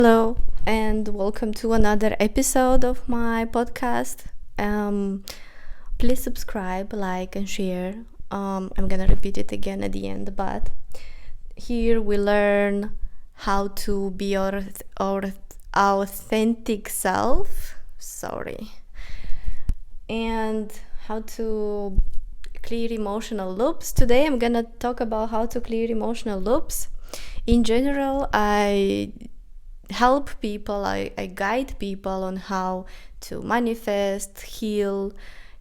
Hello, and welcome to another episode of my podcast. Please subscribe, like, and share. I'm gonna repeat it again at the end, but here we learn how to be our authentic self. Sorry, and how to clear emotional loops. Today, I'm gonna talk about how to clear emotional loops. In general, I help people, I guide people on how to manifest, heal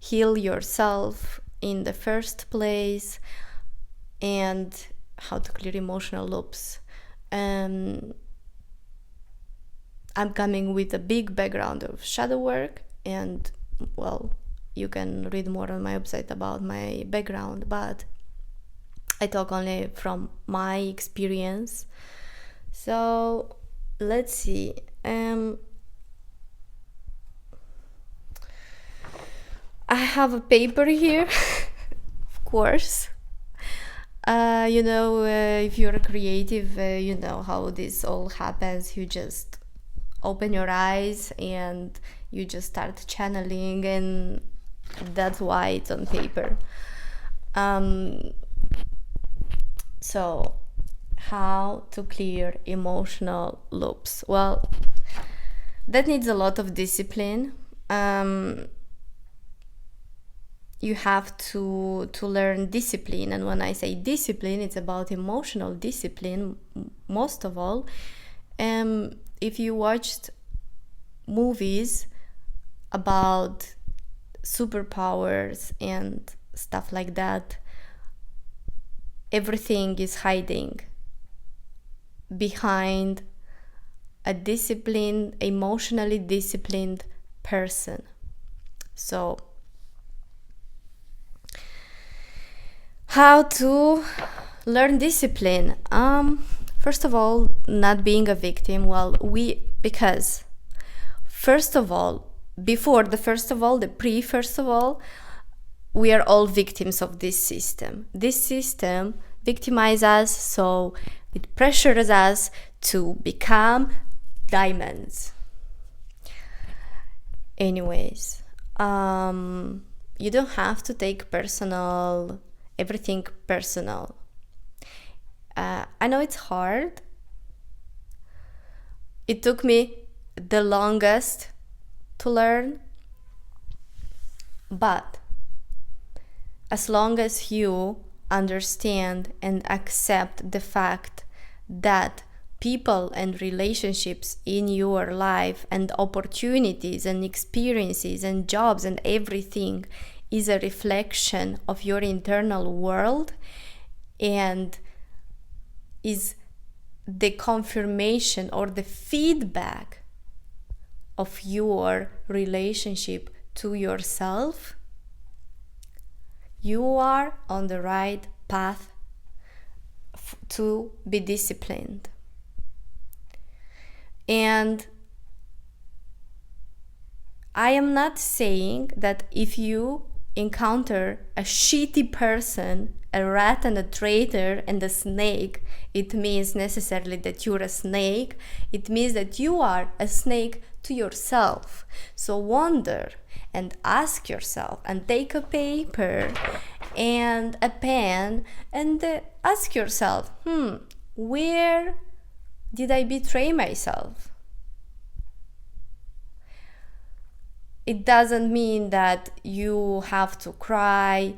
yourself in the first place, and how to clear emotional loops. I'm coming with a big background of shadow work, and well, you can read more on my website about my background, but I talk only from my experience. So let's see. I have a paper here, of course. If you're creative, you know how this all happens. You just open your eyes and you just start channeling, and that's why it's on paper. So how to clear emotional loops? Well, that needs a lot of discipline. You have to learn discipline, and when I say discipline, it's about emotional discipline most of all. If you watched movies about superpowers and stuff like that, everything is hiding behind a disciplined, emotionally disciplined person. So, how to learn discipline? First of all, not being a victim. Because first of all, we are all victims of this system. This system victimizes us, so it pressures us to become diamonds. Anyways, you don't have to take everything personal. I know it's hard. It took me the longest to learn, but as long as you understand and accept the fact that people and relationships in your life and opportunities and experiences and jobs and everything is a reflection of your internal world and is the confirmation or the feedback of your relationship to yourself, you are on the right path to be disciplined. And I am not saying that if you encounter a shitty person, a rat and a traitor and a snake, it means necessarily that you're a snake. It means that you are a snake to yourself. So wonder and ask yourself, and take a paper and a pen and ask yourself, where did I betray myself? It doesn't mean that you have to cry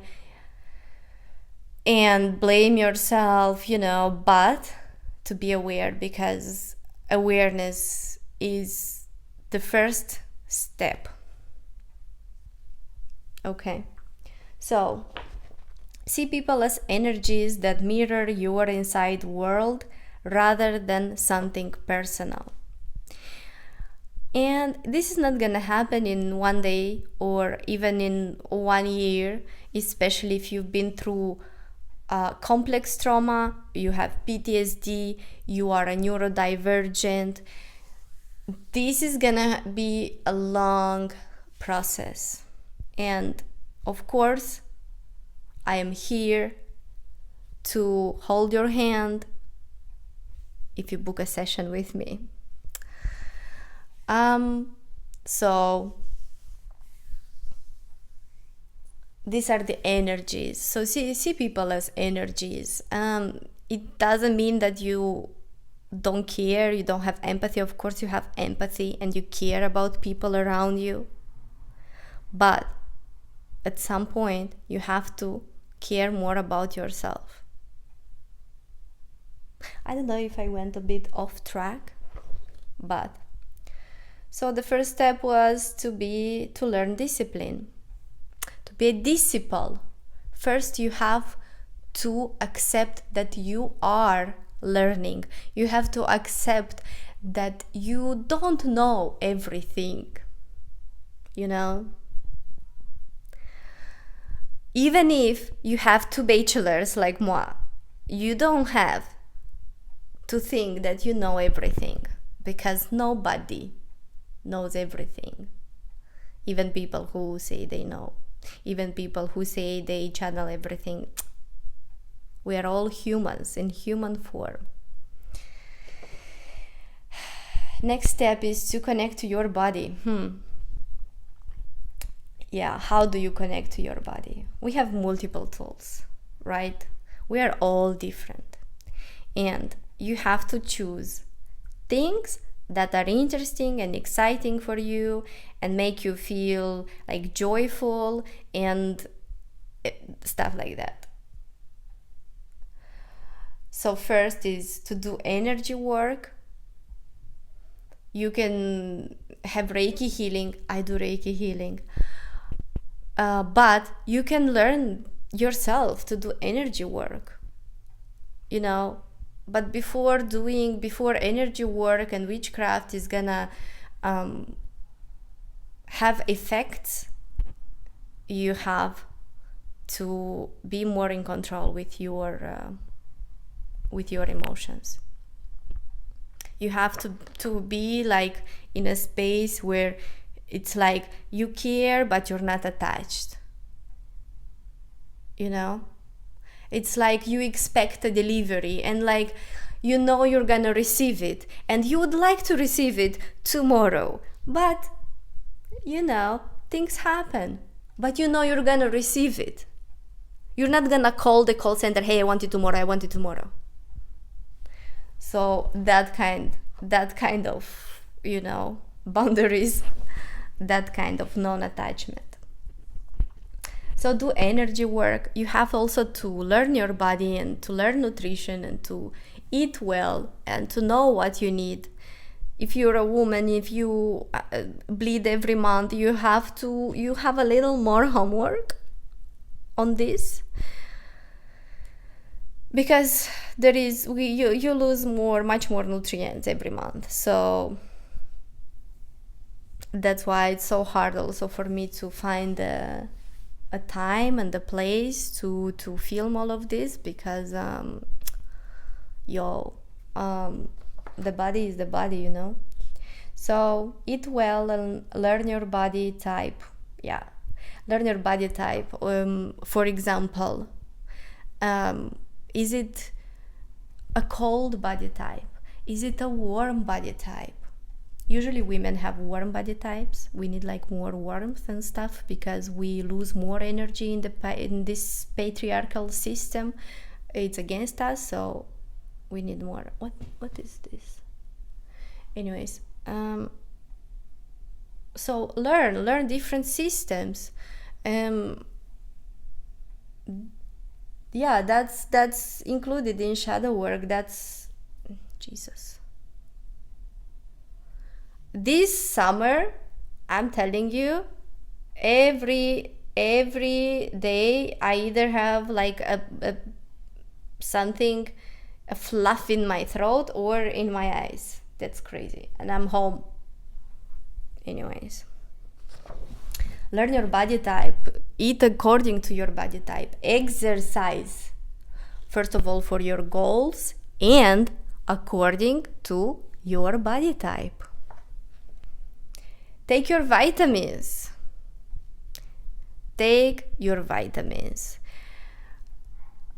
and blame yourself, but to be aware, because awareness is the first step. Okay, so see people as energies that mirror your inside world rather than something personal. And this is not gonna happen in one day or even in 1 year, especially if you've been through complex trauma, you have PTSD, you are a neurodivergent. This is gonna be a long process. And of course, I am here to hold your hand if you book a session with me. So these are the energies. So see people as energies. It doesn't mean that you don't care, you don't have empathy. Of course you have empathy and you care about people around you, but at some point you have to care more about yourself. I don't know if I went a bit off track, but so the first step was to learn discipline, to be a disciple. First you have to accept that you are learning. You have to accept that you don't know everything, you know. Even if you have 2 bachelors like moi, you don't have to think that you know everything, because nobody knows everything. Even people who say they know, even people who say they channel everything. We are all humans in human form. Next step is to connect to your body. Yeah, how do you connect to your body? We have multiple tools, right? We are all different. And you have to choose things that are interesting and exciting for you and make you feel like joyful and stuff like that. So first is to do energy work. You can have Reiki healing. I do Reiki healing. But you can learn yourself to do energy work, you know. But before energy work and witchcraft is gonna have effects, you have to be more in control with your emotions. You have to be like in a space where it's like you care but you're not attached, you know. It's like you expect a delivery and like you know you're gonna receive it and you would like to receive it tomorrow, but you know things happen, but you know you're gonna receive it. You're not gonna call the call center, hey, I want it tomorrow. So that kind of, you know, boundaries, that kind of non-attachment. So do energy work. You have also to learn your body and to learn nutrition and to eat well and to know what you need. If you're a woman, if you bleed every month, you have a little more homework on this, because you lose much more nutrients every month. So that's why it's so hard also for me to find a time and a place to film all of this, because the body is the body, you know. So eat well and learn your body type. Yeah, learn your body type. For example, is it a cold body type? Is it a warm body type? Usually women have warm body types. We need like more warmth and stuff because we lose more energy in this patriarchal system. It's against us, so we need more. What is this? Anyways, so learn different systems. Yeah, that's included in shadow work. That's Jesus. This summer, I'm telling you, every day I either have like a fluff in my throat or in my eyes. That's crazy. And I'm home. Anyways, learn your body type. Eat according to your body type. Exercise, first of all, for your goals and according to your body type. Take your vitamins. Take your vitamins.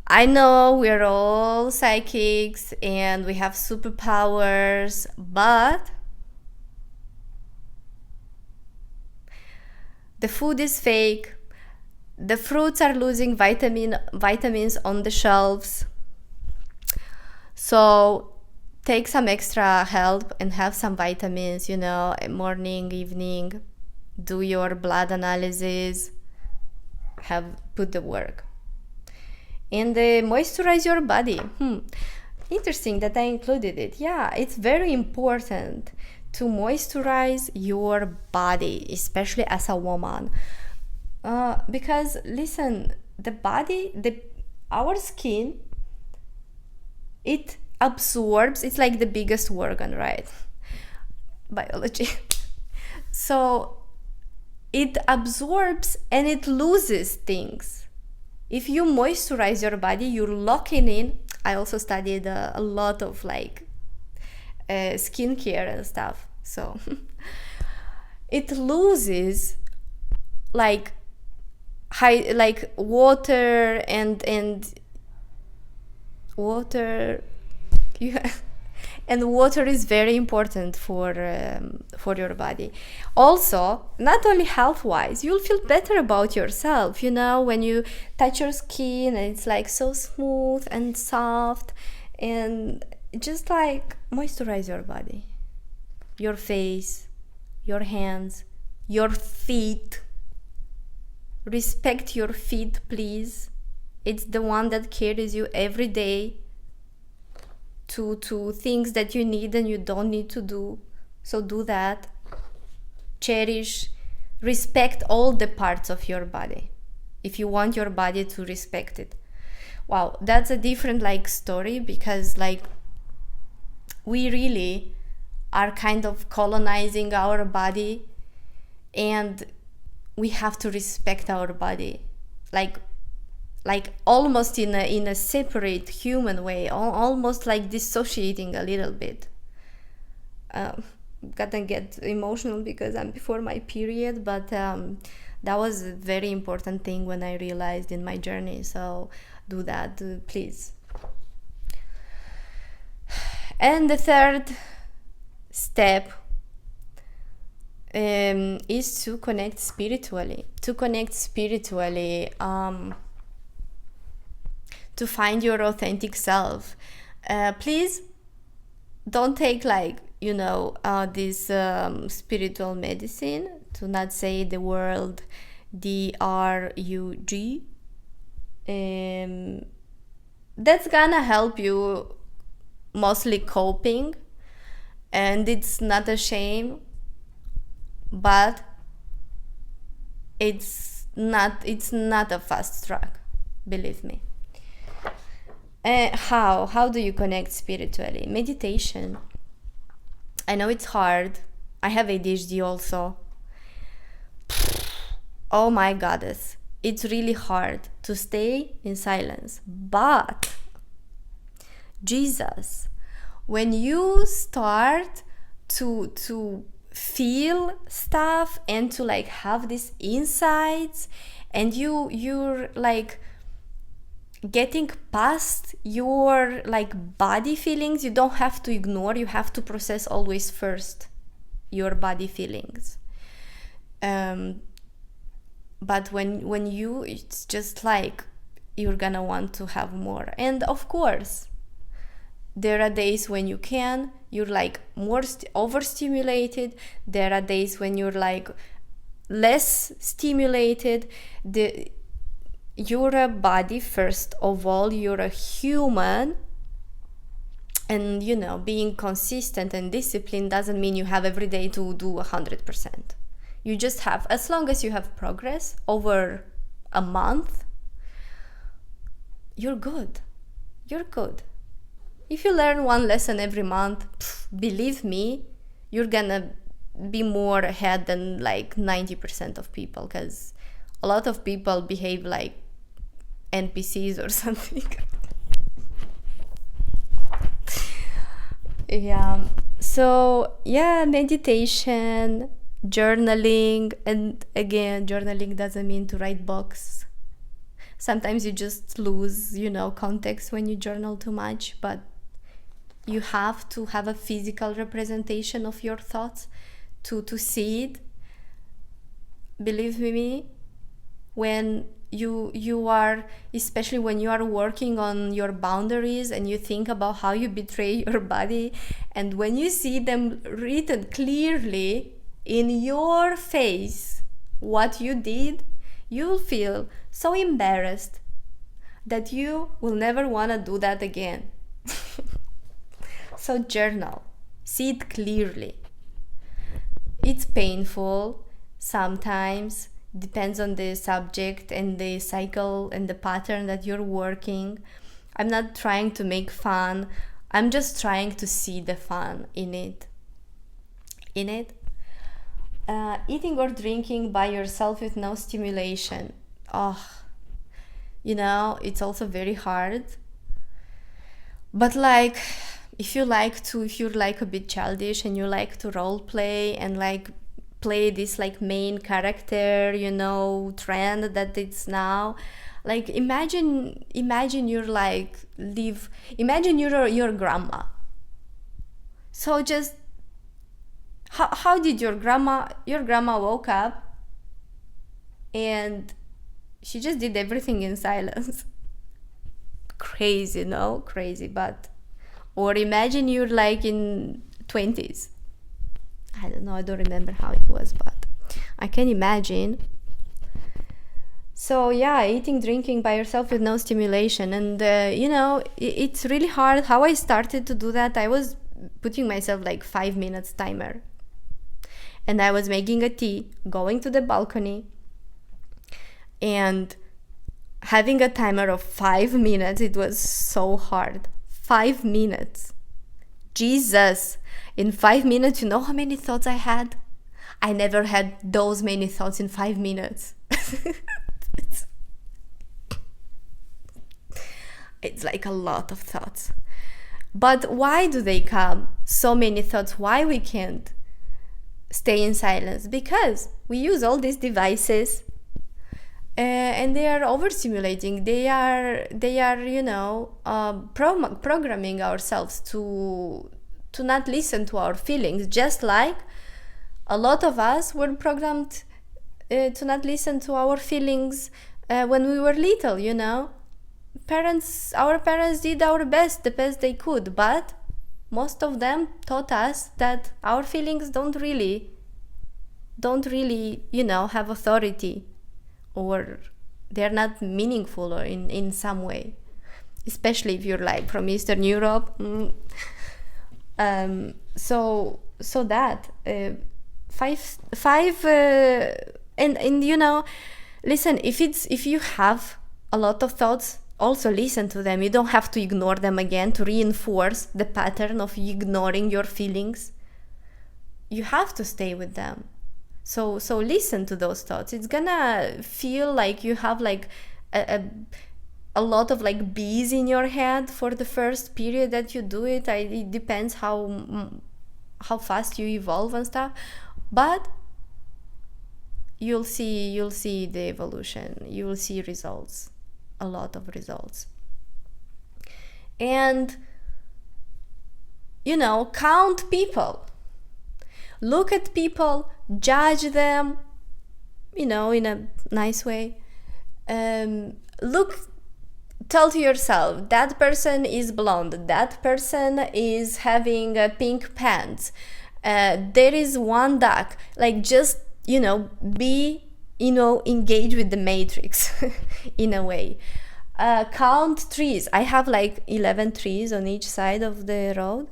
I know we're all psychics and we have superpowers, but The food is fake. The fruits are losing vitamins on the shelves. So take some extra help and have some vitamins, morning, evening. Do your blood analysis. Put the work. And moisturize your body. Interesting that I included it. Yeah, it's very important to moisturize your body, especially as a woman. Because listen, our skin, it absorbs, it's like the biggest organ, right? Biology. So it absorbs and it loses things. If you moisturize your body, you're locking in. I also studied a lot of skincare and stuff. So it loses water and water. Yeah. And water is very important for your body. Also, not only health-wise, you'll feel better about yourself. When you touch your skin, and it's so smooth and soft, and just moisturize your body, your face, your hands, your feet. Respect your feet, please. It's the one that carries you every day to things that you need and you don't need to do. So do that. Cherish, respect all the parts of your body if you want your body to respect it. Wow, that's a different story, because we really are kind of colonizing our body, and we have to respect our body almost in a separate human way, almost dissociating a little bit. Gotta get emotional because I'm before my period, but that was a very important thing when I realized in my journey. So do that, please. And the third step is to connect spiritually. To find your authentic self. Please don't take this spiritual medicine, to not say the word DRUG. That's gonna help you mostly coping, and it's not a shame, but it's not a fast track, believe me. How do you connect spiritually? Meditation. I know it's hard. I have ADHD also. Oh my goddess, it's really hard to stay in silence. But Jesus, when you start to feel stuff and to have these insights, and you're getting past your body feelings, you don't have to ignore, you have to process always first your body feelings. But when it's just you're gonna want to have more. And of course, there are days when you're more overstimulated. There are days when you're less stimulated. You're a body, first of all. You're a human, and being consistent and disciplined doesn't mean you have every day to do 100%. You just have, as long as you have progress over a month, you're good. If you learn one lesson every month, believe me, you're gonna be more ahead than 90% of people, because a lot of people behave like NPCs or something. Yeah. So meditation, journaling, and again, journaling doesn't mean to write books. Sometimes you just lose, context when you journal too much, but you have to have a physical representation of your thoughts to see it. believe me, when you are, especially when you are working on your boundaries and you think about how you betray your body, and when you see them written clearly in your face what you did, you'll feel so embarrassed that you will never want to do that again. So journal, see it clearly. It's painful sometimes, depends on the subject and the cycle and the pattern that you're working. I'm not trying to make fun, I'm just trying to see the fun in it. Eating or drinking by yourself with no stimulation. It's also very hard. But like, if you're like a bit childish and you like to role play and like play this like main character, trend that it's now, like imagine you're like imagine you're your grandma. So just how did your grandma woke up and she just did everything in silence. Crazy, no? Crazy. But or imagine you're like in 20s. I don't know, I don't remember how it was, but I can imagine. So yeah, eating, drinking by yourself with no stimulation. And it's really hard. How I started to do that, I was putting myself like 5 minutes timer, and I was making a tea, going to the balcony and having a timer of 5 minutes. It was so hard. 5 minutes. Jesus. In 5 minutes, you know how many thoughts I had? I never had those many thoughts in 5 minutes. It's like a lot of thoughts. But why do they come? So many thoughts. Why we can't stay in silence? Because we use all these devices and they are overstimulating. They are programming ourselves to not listen to our feelings, just like a lot of us were programmed to not listen to our feelings when we were little. Our parents did the best they could, but most of them taught us that our feelings don't really have authority, or they're not meaningful or in some way, especially if you're like from Eastern Europe. So that five and listen, if you have a lot of thoughts, also listen to them. You don't have to ignore them again to reinforce the pattern of ignoring your feelings. You have to stay with them. So listen to those thoughts. It's gonna feel like you have like a lot of like bees in your head for the first period that you do it. It depends how fast you evolve and stuff, but you'll see the evolution. You will see results, a lot of results. And count people, look at people, judge them, in a nice way. Tell to yourself, that person is blonde, that person is having pink pants, there is one duck. Like, just be engaged with the matrix in a way. Count trees. I have like 11 trees on each side of the road.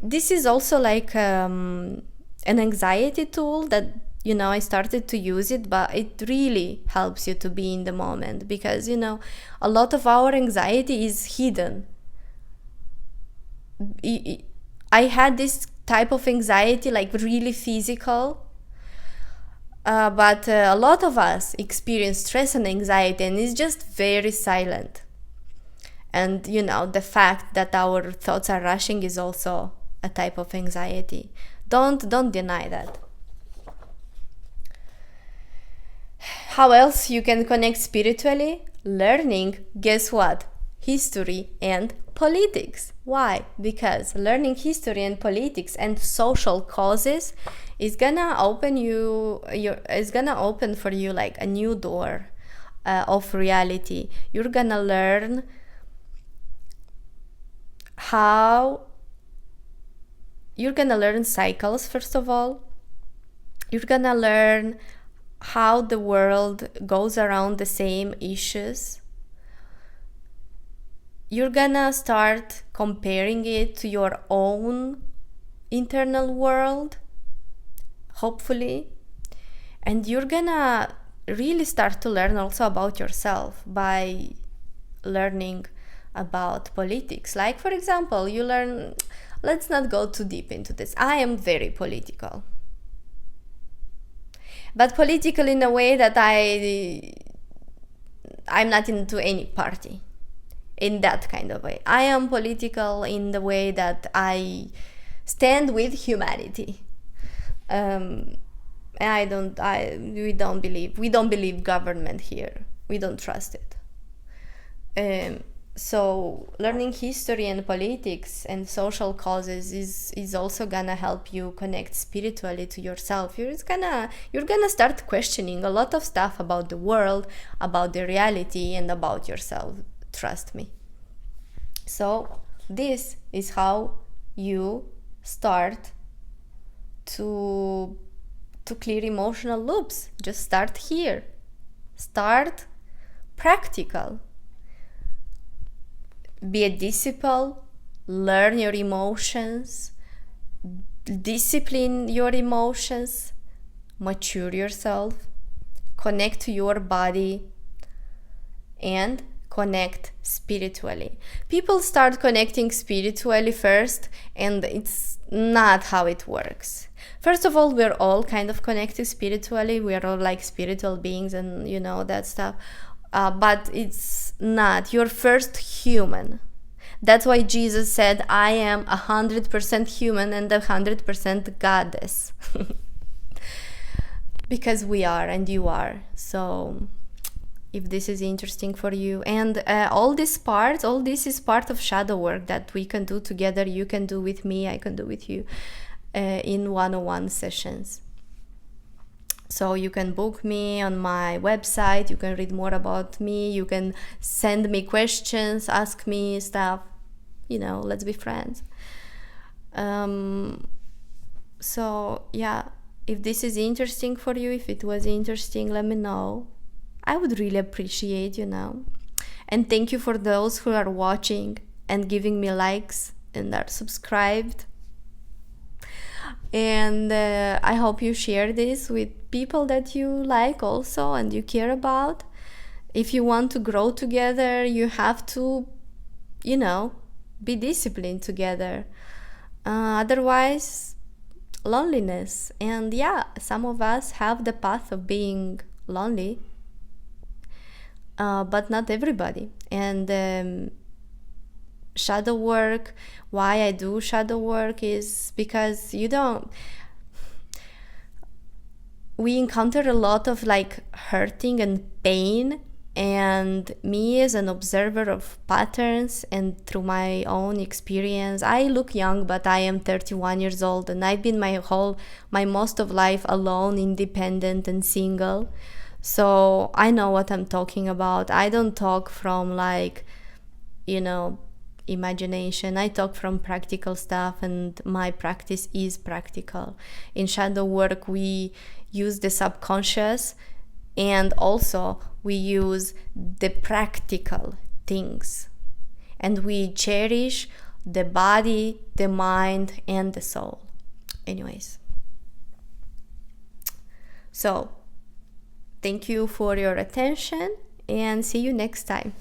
This is also like an anxiety tool that I started to use it, but it really helps you to be in the moment, because a lot of our anxiety is hidden. I had this type of anxiety, like really physical, but a lot of us experience stress and anxiety, and it's just very silent. And the fact that our thoughts are rushing is also a type of anxiety. Don't deny that. How else you can connect spiritually? Learning, guess what? history and politics. Why? Because learning history and politics and social causes is gonna open for you like a new door of reality. You're gonna learn cycles. First of all, you're gonna learn how the world goes around the same issues. You're gonna start comparing it to your own internal world, hopefully. And you're gonna really start to learn also about yourself by learning about politics. Like, for example, you learn, let's not go too deep into this. I am very political. But political in a way that I'm not into any party. In that kind of way. I am political in the way that I stand with humanity. We don't believe government here. We don't trust it. So learning history and politics and social causes is also gonna help you connect spiritually to yourself. You're gonna start questioning a lot of stuff about the world, about the reality, and about yourself. Trust me. So this is how you start to clear emotional loops. Just start here. Start practical. Be a disciple. Learn your emotions. Discipline your emotions. Mature yourself. Connect to your body. And connect spiritually. People start connecting spiritually first, and it's not how it works. First of all, we're all kind of connected spiritually. We're all like spiritual beings and that stuff. But it's not. You're first human. That's why Jesus said, I am 100% human and 100% goddess. Because we are and you are. So if this is interesting for you, and all this is part of shadow work that we can do together. You can do with me, I can do with you in one-on-one sessions. So you can book me on my website, you can read more about me, you can send me questions, ask me stuff, let's be friends. So yeah, if this is interesting for you, if it was interesting, let me know. I would really appreciate, And thank you for those who are watching and giving me likes and are subscribed. And I hope you share this with people that you like also and you care about. If you want to grow together, you have to, be disciplined together. Otherwise, loneliness. And yeah, some of us have the path of being lonely. But not everybody. And shadow work, why I do shadow work is because we encounter a lot of hurting and pain, and me as an observer of patterns and through my own experience, I look young, but I am 31 years old, and I've been my most of life alone, independent and single. So I know what I'm talking about. I don't talk from imagination. I talk from practical stuff, and my practice is practical. In shadow work, we use the subconscious, and also we use the practical things. And we cherish the body, the mind, and the soul. Anyways. So, thank you for your attention and see you next time.